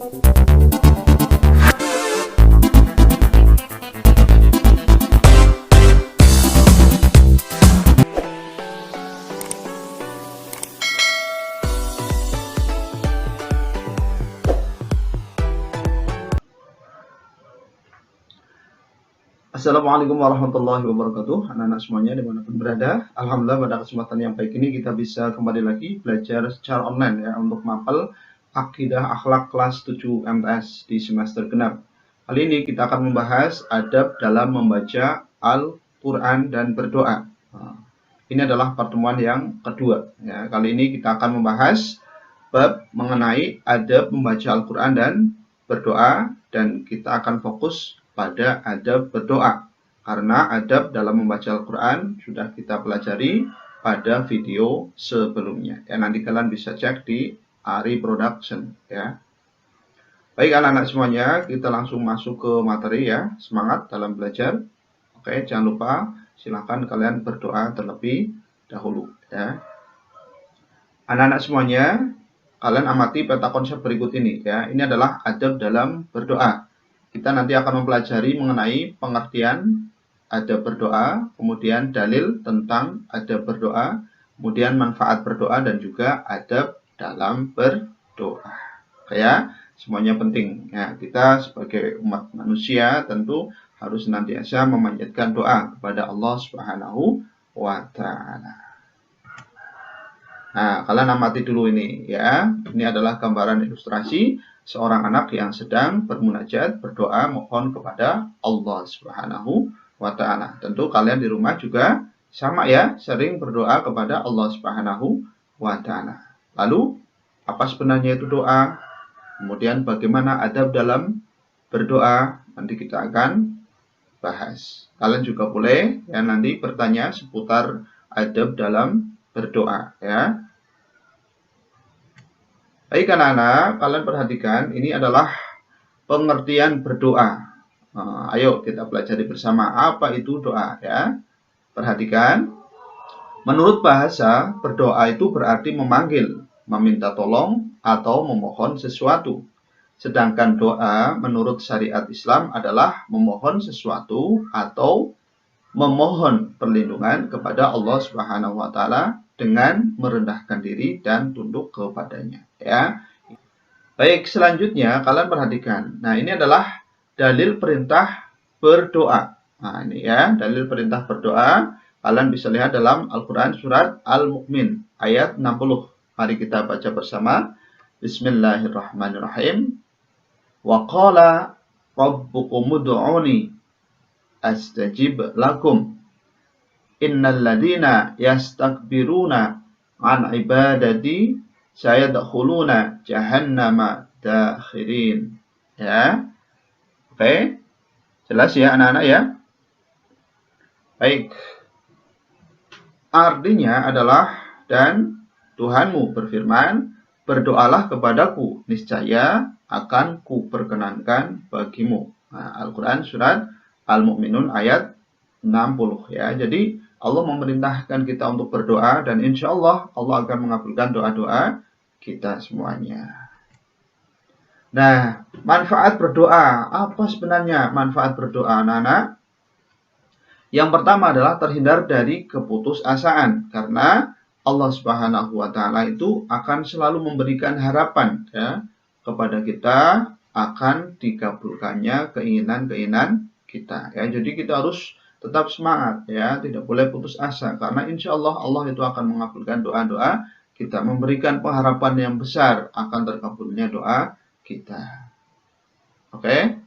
Assalamualaikum warahmatullahi wabarakatuh, anak-anak semuanya dimanapun berada. Alhamdulillah pada kesempatan yang baik ini kita bisa kembali lagi belajar secara online ya untuk mapel Akidah Akhlak kelas 7 MTS di semester genap. Kali ini kita akan membahas adab dalam membaca Al-Quran dan berdoa. Nah, ini adalah pertemuan yang kedua ya. Kali ini kita akan membahas bab mengenai adab membaca Al-Quran dan berdoa, dan kita akan fokus pada adab berdoa, karena adab dalam membaca Al-Quran sudah kita pelajari pada video sebelumnya ya. Nanti kalian bisa cek di Ari Production ya. Baik anak-anak semuanya, kita langsung masuk ke materi ya. Semangat dalam belajar. Oke, jangan lupa silakan kalian berdoa terlebih dahulu ya. Anak-anak semuanya, kalian amati peta konsep berikut ini ya. Ini adalah adab dalam berdoa. Kita nanti akan mempelajari mengenai pengertian adab berdoa, kemudian dalil tentang adab berdoa, kemudian manfaat berdoa, dan juga adab dalam berdoa. Ya, semuanya penting. Ya, kita sebagai umat manusia tentu harus senantiasa memanjatkan doa kepada Allah Subhanahu wa Ta'ala. Nah, kalian amati dulu ini ya. Ini adalah gambaran ilustrasi seorang anak yang sedang bermunajat, berdoa, mohon kepada Allah Subhanahu wa Ta'ala. Tentu kalian di rumah juga sama ya, sering berdoa kepada Allah Subhanahu wa Ta'ala. Lalu, apa sebenarnya itu doa? Kemudian bagaimana adab dalam berdoa? Nanti kita akan bahas. Kalian juga boleh ya nanti bertanya seputar adab dalam berdoa ya. Baik anak-anak, kalian perhatikan ini adalah pengertian berdoa. Ayo kita pelajari bersama apa itu doa ya. Perhatikan, menurut bahasa berdoa itu berarti memanggil, meminta tolong, atau memohon sesuatu. Sedangkan doa menurut syariat Islam adalah memohon sesuatu atau memohon perlindungan kepada Allah Subhanahu wa Ta'ala dengan merendahkan diri dan tunduk kepadanya ya. Baik, selanjutnya kalian perhatikan. Nah, ini adalah dalil perintah berdoa. Nah, ini ya, dalil perintah berdoa. Kalian bisa lihat dalam Al-Quran surat Al-Mu'min ayat 60. Mari kita baca bersama. Bismillahirrahmanirrahim. Wa qala rabbukum ud'uni astajib lakum. Innal ladina yastakbiruna an ibadati sayadkhuluna jahannama dakhirin. Ya. Oke. Jelas ya anak-anak ya? Baik. Artinya adalah, dan Tuhanmu berfirman, berdoalah kepadaku, niscaya akan kuperkenankan bagimu. Nah, Al-Quran surat Al-Mu'minun ayat 60 ya. Jadi Allah memerintahkan kita untuk berdoa, dan insya Allah Allah akan mengabulkan doa-doa kita semuanya. Nah, manfaat berdoa. Apa sebenarnya manfaat berdoa anak-anak? Yang pertama adalah terhindar dari keputusasaan, karena Allah Subhanahu wa Ta'ala itu akan selalu memberikan harapan ya kepada kita akan dikabulkannya keinginan-keinginan kita ya. Jadi kita harus tetap semangat ya, tidak boleh putus asa, karena insya Allah Allah itu akan mengabulkan doa-doa kita, memberikan pengharapan yang besar akan terkabulnya doa kita. Oke.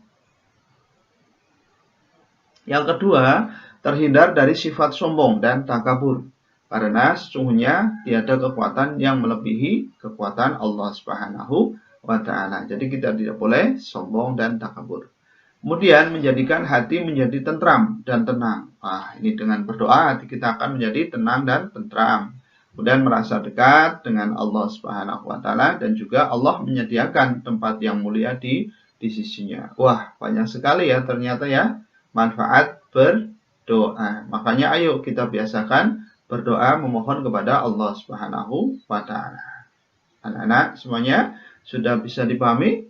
Yang kedua, terhindar dari sifat sombong dan takabur, karena sesungguhnya tiada kekuatan yang melebihi kekuatan Allah Subhanahu wa Ta'ala. Jadi kita tidak boleh sombong dan takabur. Kemudian menjadikan hati menjadi tentram dan tenang. Ini dengan berdoa hati kita akan menjadi tenang dan tentram. Kemudian merasa dekat dengan Allah Subhanahu wa Ta'ala, dan juga Allah menyediakan tempat yang mulia di sisinya. Wah, banyak sekali ya ternyata ya manfaat berdoa. Makanya ayo kita biasakan berdoa memohon kepada Allah Subhanahu wa Ta'ala. Anak-anak semuanya sudah bisa dipahami?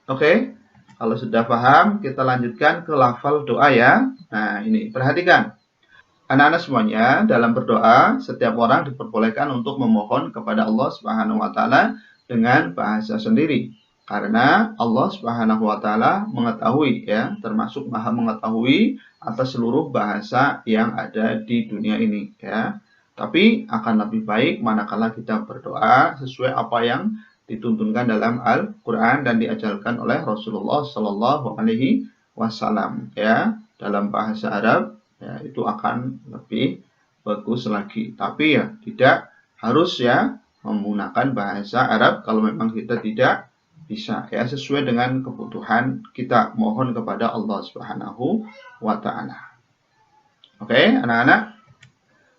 Oke, kalau sudah paham, kita lanjutkan ke lafal doa ya. Nah, ini perhatikan. Anak-anak semuanya, dalam berdoa, setiap orang diperbolehkan untuk memohon kepada Allah Subhanahu wa taala dengan bahasa sendiri. Karena Allah Subhanahu wa taala mengetahui ya, termasuk Maha mengetahui atas seluruh bahasa yang ada di dunia ini ya. Tapi akan lebih baik manakala kita berdoa sesuai apa yang dituntunkan dalam Al-Qur'an dan diajarkan oleh Rasulullah Shallallahu alaihi wasallam ya, dalam bahasa Arab. Ya, itu akan lebih bagus lagi. Tapi ya tidak harus ya menggunakan bahasa Arab kalau memang kita tidak bisa ya, sesuai dengan kebutuhan kita mohon kepada Allah Subhanahu wa taala. Oke, anak-anak.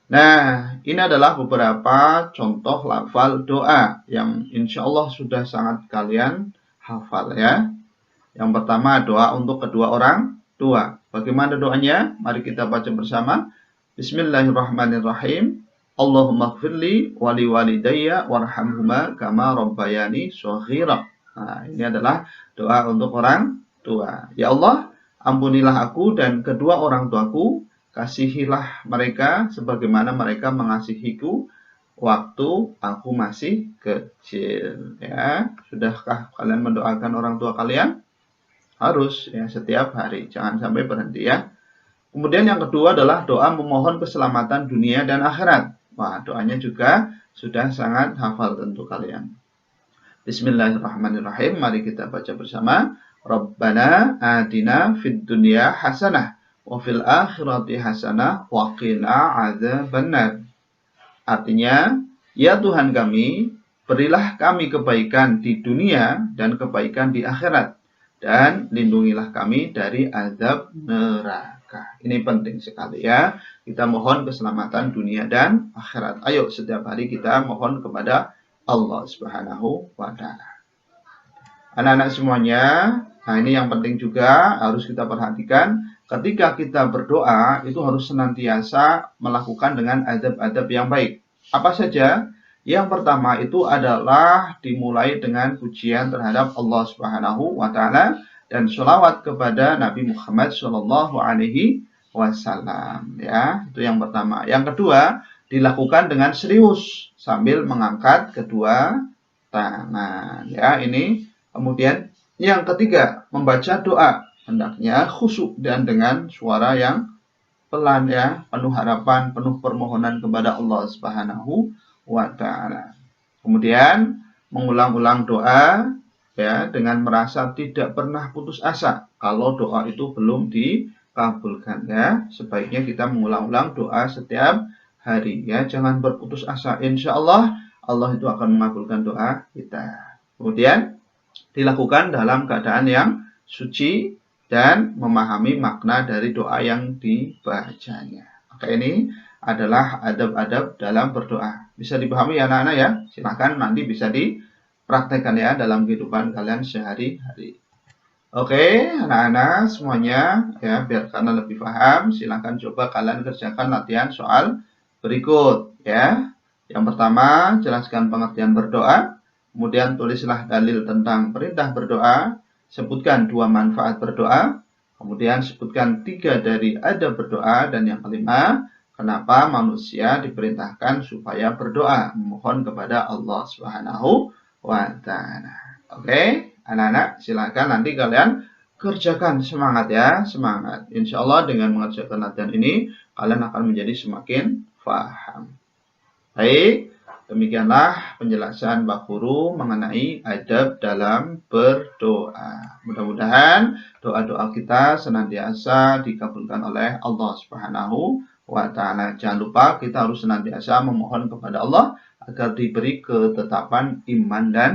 Nah, ini adalah beberapa contoh lafal doa yang insya Allah sudah sangat kalian hafal ya. Yang pertama doa untuk kedua orang tua. Bagaimana doanya? Mari kita baca bersama. Bismillahirrahmanirrahim. Allahumma gfirli wali walidayya warhamhuma kama rabbayani shaghira. Nah, ini adalah doa untuk orang tua. Ya Allah, ampunilah aku dan kedua orang tuaku, kasihilah mereka sebagaimana mereka mengasihiku waktu aku masih kecil. Ya, sudahkah kalian mendoakan orang tua kalian? Harus ya, setiap hari, jangan sampai berhenti ya. Kemudian yang kedua adalah doa memohon keselamatan dunia dan akhirat. Wah, doanya juga sudah sangat hafal tentu kalian. Bismillahirrahmanirrahim. Mari kita baca bersama. Rabbana atina fid dunya hasanah wa fil akhirati hasanah wa qina adzabannar. Artinya, ya Tuhan kami, berilah kami kebaikan di dunia dan kebaikan di akhirat, dan lindungilah kami dari azab neraka. Ini penting sekali ya. Kita mohon keselamatan dunia dan akhirat. Ayo setiap hari kita mohon kepada Allah Subhanahu wa taala. Anak-anak semuanya, nah ini yang penting juga harus kita perhatikan. Ketika kita berdoa itu harus senantiasa melakukan dengan adab-adab yang baik. Apa saja? Yang pertama itu adalah dimulai dengan pujian terhadap Allah Subhanahu wa taala dan sholawat kepada Nabi Muhammad Shallallahu alaihi wasallam ya. Itu yang pertama. Yang kedua, dilakukan dengan serius sambil mengangkat kedua tangan ya. Ini kemudian yang ketiga, membaca doa hendaknya khusyuk dan dengan suara yang pelan ya, penuh harapan, penuh permohonan kepada Allah Subhanahu wa ta'ala. Kemudian mengulang-ulang doa ya, dengan merasa tidak pernah putus asa kalau doa itu belum dikabulkan ya. Sebaiknya kita mengulang-ulang doa setiap hari ya, jangan berputus asa. Insya Allah Allah itu akan mengabulkan doa kita. Kemudian dilakukan dalam keadaan yang suci dan memahami makna dari doa yang dibacanya. Maka ini adalah adab-adab dalam berdoa. Bisa dipahami ya anak-anak ya? Silahkan nanti bisa dipraktekkan ya dalam kehidupan kalian sehari-hari. Oke, anak-anak semuanya ya, biar kalian lebih paham, silahkan coba kalian kerjakan latihan soal berikut ya. Yang pertama, jelaskan pengertian berdoa. Kemudian tulislah dalil tentang perintah berdoa. Sebutkan 2 manfaat berdoa. Kemudian sebutkan 3 dari adab berdoa. Dan yang kelima, kenapa manusia diperintahkan supaya berdoa, memohon kepada Allah Subhanahu wa ta'ala. Oke, anak-anak silakan nanti kalian kerjakan, semangat ya, semangat. Insya Allah dengan mengerjakan latihan ini kalian akan menjadi semakin paham. Baik, demikianlah penjelasan Pak Guru mengenai adab dalam berdoa. Mudah-mudahan doa-doa kita senantiasa dikabulkan oleh Allah Subhanahu wa ta'ala. Jangan lupa kita harus senantiasa memohon kepada Allah agar diberi ketetapan iman dan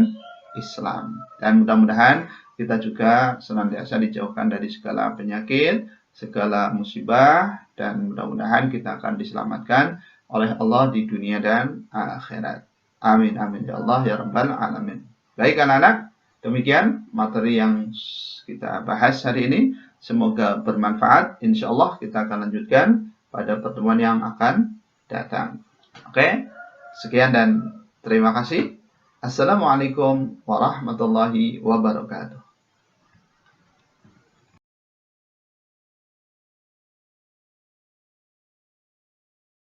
Islam. Dan mudah-mudahan kita juga senantiasa dijauhkan dari segala penyakit, segala musibah, dan mudah-mudahan kita akan diselamatkan oleh Allah di dunia dan akhirat. Amin amin ya Allah ya rabbal alamin. Baik anak-anak, demikian materi yang kita bahas hari ini. Semoga bermanfaat. Insya Allah kita akan lanjutkan pada pertemuan yang akan datang. Oke, sekian dan terima kasih. Assalamualaikum warahmatullahi wabarakatuh.